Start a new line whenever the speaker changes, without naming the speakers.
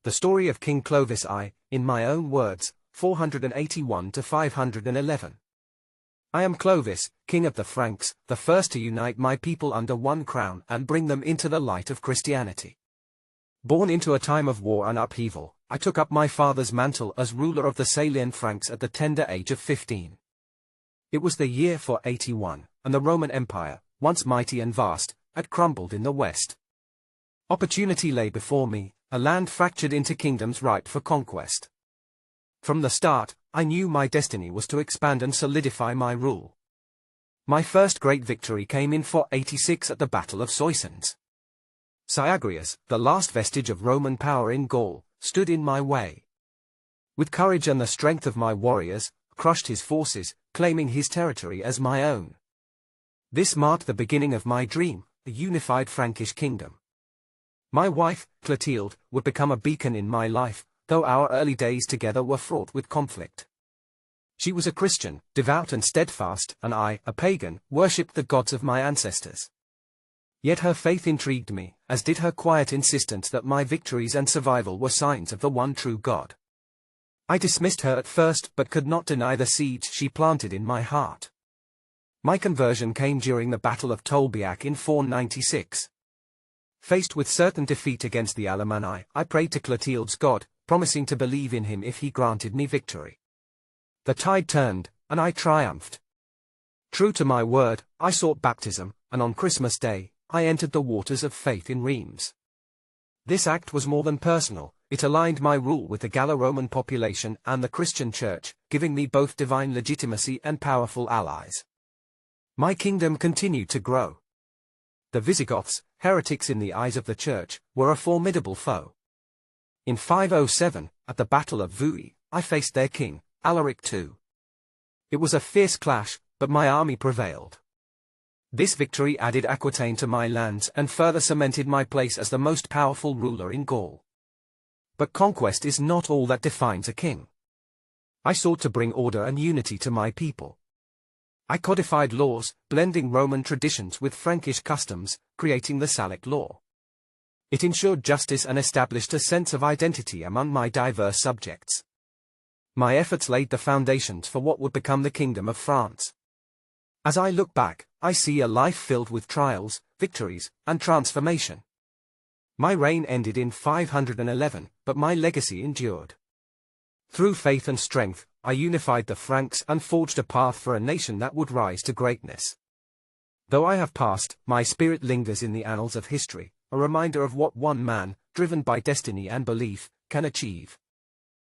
The story of King Clovis I, in my own words, 481 to 511. I am Clovis, king of the Franks, the first to unite my people under one crown and bring them into the light of Christianity. Born into a time of war and upheaval, I took up my father's mantle as ruler of the Salian Franks at the tender age of 15. It was the year 481, and the Roman Empire, once mighty and vast, had crumbled in the west. Opportunity lay before me, a land fractured into kingdoms ripe for conquest. From the start, I knew my destiny was to expand and solidify my rule. My first great victory came in 486 at the Battle of Soissons. Syagrius, the last vestige of Roman power in Gaul, stood in my way. With courage and the strength of my warriors, crushed his forces, claiming his territory as my own. This marked the beginning of my dream, a unified Frankish kingdom. My wife, Clotilde, would become a beacon in my life, though our early days together were fraught with conflict. She was a Christian, devout and steadfast, and I, a pagan, worshipped the gods of my ancestors. Yet her faith intrigued me, as did her quiet insistence that my victories and survival were signs of the one true God. I dismissed her at first but could not deny the seeds she planted in my heart. My conversion came during the Battle of Tolbiac in 496. Faced with certain defeat against the Alemanni, I prayed to Clotilde's God, promising to believe in him if he granted me victory. The tide turned, and I triumphed. True to my word, I sought baptism, and on Christmas Day, I entered the waters of faith in Reims. This act was more than personal, it aligned my rule with the Gallo-Roman population and the Christian Church, giving me both divine legitimacy and powerful allies. My kingdom continued to grow. The Visigoths, heretics in the eyes of the Church, were a formidable foe. In 507, at the Battle of Vui, I faced their king, Alaric II. It was a fierce clash, but my army prevailed. This victory added Aquitaine to my lands and further cemented my place as the most powerful ruler in Gaul. But conquest is not all that defines a king. I sought to bring order and unity to my people. I codified laws, blending Roman traditions with Frankish customs, creating the Salic law. It ensured justice and established a sense of identity among my diverse subjects. My efforts laid the foundations for what would become the Kingdom of France. As I look back, I see a life filled with trials, victories, and transformation. My reign ended in 511, but my legacy endured. Through faith and strength, I unified the Franks and forged a path for a nation that would rise to greatness. Though I have passed, my spirit lingers in the annals of history, a reminder of what one man, driven by destiny and belief, can achieve.